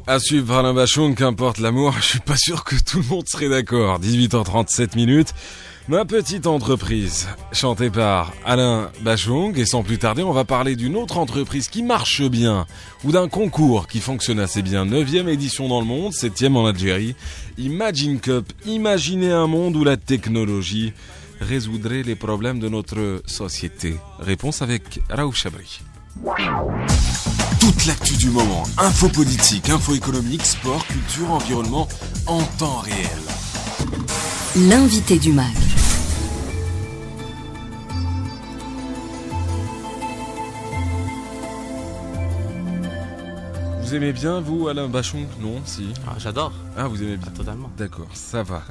À suivre par Alain Bachung, qu'importe l'amour, je suis pas sûr que tout le monde serait d'accord. 18h37 minutes. Ma petite entreprise, chantée par Alain Bachung, et sans plus tarder, on va parler d'une autre entreprise qui marche bien, ou d'un concours qui fonctionne assez bien. 9e édition dans le monde, 7e en Algérie. Imagine Cup, imaginez un monde où la technologie résoudrait les problèmes de notre société. Réponse avec Raouf Chabri. Toute l'actu du moment, info politique, info économique, sport, culture, environnement, en temps réel. L'invité du MAG. Vous aimez bien, vous, Alain Bachung? Non, si. J'adore. Ah, vous aimez bien. Totalement. D'accord, ça va.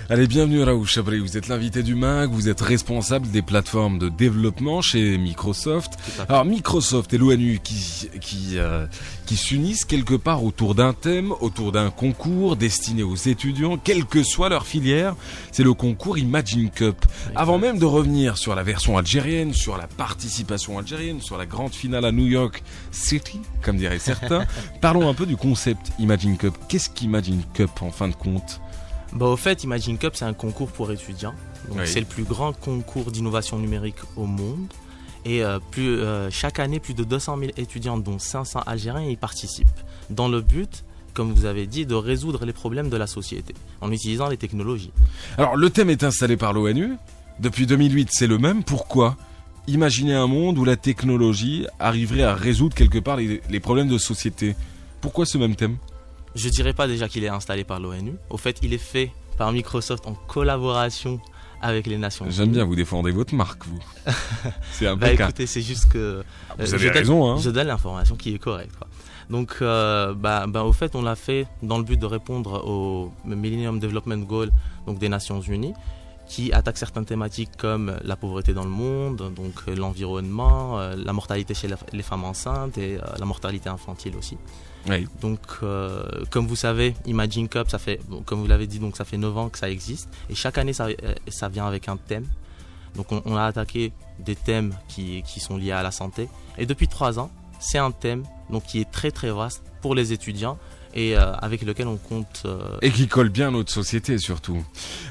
Allez, bienvenue Raouf Chabri. Vous êtes l'invité du MAG, vous êtes responsable des plateformes de développement chez Microsoft. Alors, Microsoft et l'ONU qui s'unissent quelque part autour d'un thème, autour d'un concours destiné aux étudiants, quelle que soit leur filière. C'est le concours Imagine Cup. Avant même de revenir sur la version algérienne, sur la participation algérienne, sur la grande finale à New York City, comme diraient certains, parlons un peu du concept Imagine Cup. Qu'est-ce qu'Imagine Cup en fin de compte? Au fait, Imagine Cup, c'est un concours pour étudiants. Donc, oui. C'est le plus grand concours d'innovation numérique au monde. Et chaque année, plus de 200 000 étudiants, dont 500 Algériens, y participent. Dans le but, comme vous avez dit, de résoudre les problèmes de la société en utilisant les technologies. Alors, le thème est installé par l'ONU. Depuis 2008, c'est le même. Pourquoi? Imaginez un monde où la technologie arriverait à résoudre quelque part les problèmes de société. Pourquoi ce même thème? Je dirais pas déjà qu'il est installé par l'ONU. Au fait, il est fait par Microsoft en collaboration avec les Nations Unies. J'aime bien, vous défendez votre marque, vous. C'est un peu écoutez, c'est juste que... vous avez raison, hein. Je donne l'information qui est correcte, quoi. Donc, au fait, on l'a fait dans le but de répondre au Millennium Development Goal, donc des Nations Unies, qui attaque certaines thématiques comme la pauvreté dans le monde, donc l'environnement, la mortalité chez les femmes enceintes et la mortalité infantile aussi. Oui. Donc, comme vous savez, Imagine Cup, ça fait, comme vous l'avez dit, donc ça fait 9 ans que ça existe. Et chaque année, ça vient avec un thème. Donc, on a attaqué des thèmes qui sont liés à la santé. Et depuis 3 ans, c'est un thème donc, qui est très très vaste pour les étudiants et avec lequel on compte... Et qui colle bien à notre société surtout.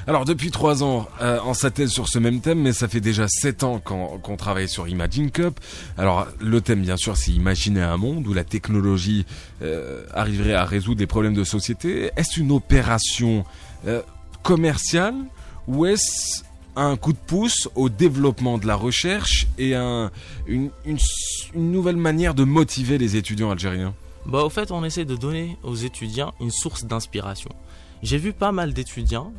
Alors depuis 3 ans, on s'attelle sur ce même thème, mais ça fait déjà 7 ans qu'on travaille sur Imagine Cup. Alors le thème bien sûr c'est imaginer un monde où la technologie arriverait à résoudre les problèmes de société. Est-ce une opération commerciale ou est-ce un coup de pouce au développement de la recherche et une nouvelle manière de motiver les étudiants algériens? Au fait, on essaie de donner aux étudiants une source d'inspiration. J'ai vu pas mal d'étudiants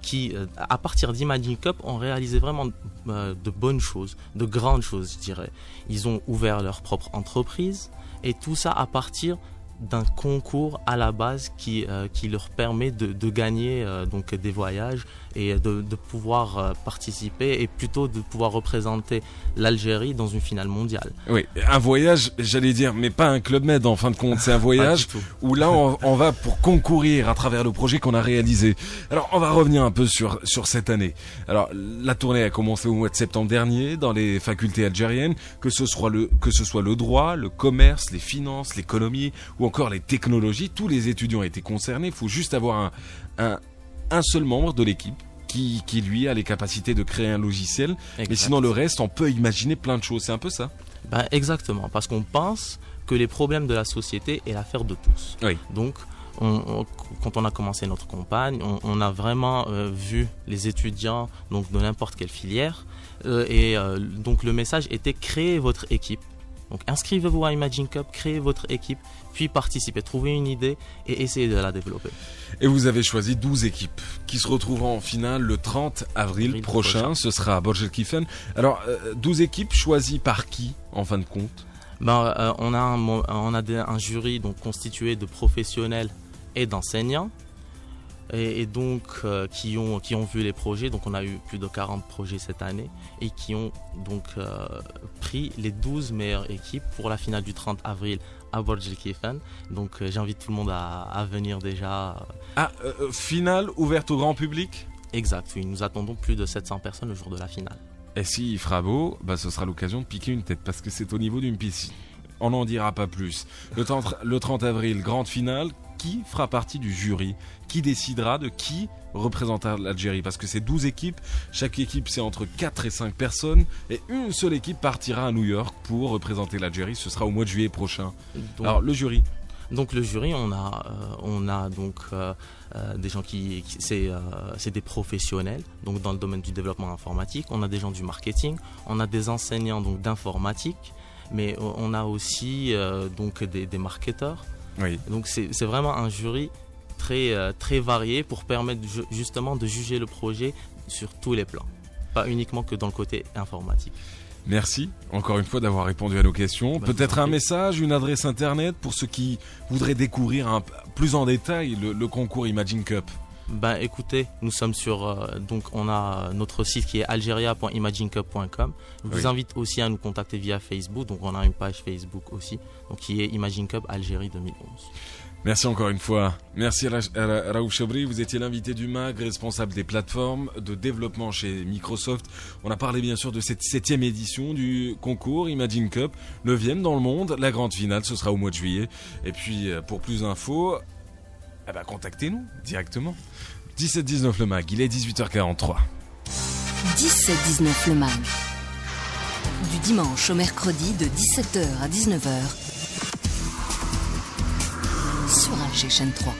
qui, à partir d'Imagine Cup, ont réalisé vraiment de bonnes choses, de grandes choses, je dirais. Ils ont ouvert leur propre entreprise et tout ça à partir d'un concours à la base qui leur permet de gagner donc des voyages et de pouvoir participer et plutôt de pouvoir représenter l'Algérie dans une finale mondiale. Oui, un voyage, j'allais dire, mais pas un Club Med en fin de compte, c'est un voyage où là on va pour concourir à travers le projet qu'on a réalisé. Alors on va revenir un peu sur cette année. Alors la tournée a commencé au mois de septembre dernier dans les facultés algériennes, que ce soit le droit, le commerce, les finances, l'économie ou encore les technologies, tous les étudiants étaient concernés. Il faut juste avoir un seul membre de l'équipe qui lui a les capacités de créer un logiciel. Exact. Mais sinon le reste, on peut imaginer plein de choses. C'est un peu ça? Exactement, parce qu'on pense que les problèmes de la société est l'affaire de tous. Oui. Donc quand on a commencé notre campagne, on a vraiment vu les étudiants donc, de n'importe quelle filière donc le message était créer votre équipe. Donc inscrivez-vous à Imagine Cup, créez votre équipe, puis participez, trouvez une idée et essayez de la développer. Et vous avez choisi 12 équipes qui se retrouveront en finale le 30 avril prochain. Ce sera à Borj El Kifen. Alors 12 équipes choisies par qui en fin de compte? On a un jury donc, constitué de professionnels et d'enseignants. Et donc qui ont vu les projets. Donc on a eu plus de 40 projets cette année et qui ont donc pris les 12 meilleures équipes pour la finale du 30 avril à Borj El Kifen. Donc j'invite tout le monde à venir déjà. Finale ouverte au grand public? Exact, oui. Nous attendons plus de 700 personnes le jour de la finale. Et s'il fera beau, ce sera l'occasion de piquer une tête parce que c'est au niveau d'une piscine. On n'en dira pas plus. Le 30 avril, grande finale. qui fera partie du jury? Qui décidera de qui représentera l'Algérie? Parce que c'est 12 équipes, chaque équipe c'est entre 4 et 5 personnes, et une seule équipe partira à New York pour représenter l'Algérie, ce sera au mois de juillet prochain. Donc, alors le jury? Donc le jury, on a donc des gens c'est des professionnels donc dans le domaine du développement informatique, on a des gens du marketing, on a des enseignants donc d'informatique, mais on a aussi donc des marketeurs. Oui. Donc c'est vraiment un jury très varié pour permettre justement de juger le projet sur tous les plans, pas uniquement que dans le côté informatique. Merci encore une fois d'avoir répondu à nos questions. Peut-être un message, une adresse internet pour ceux qui voudraient découvrir plus en détail le concours Imagine Cup. Écoutez, nous sommes donc on a notre site qui est algeria.imaginecup.com. Je vous invite aussi à nous contacter via Facebook. Donc on a une page Facebook aussi, donc qui est Imagine Cup Algérie 2011. Merci encore une fois. Merci Raouf Chabri, vous étiez l'invité du MAG, responsable des plateformes de développement chez Microsoft. On a parlé bien sûr de cette 7e édition du concours Imagine Cup, 9e dans le monde. La grande finale, ce sera au mois de juillet. Et puis pour plus d'infos, contactez-nous directement. 17-19 le MAG, il est 18h43. 17-19 le MAG. Du dimanche au mercredi de 17h à 19h. Sur Alger Chaîne 3.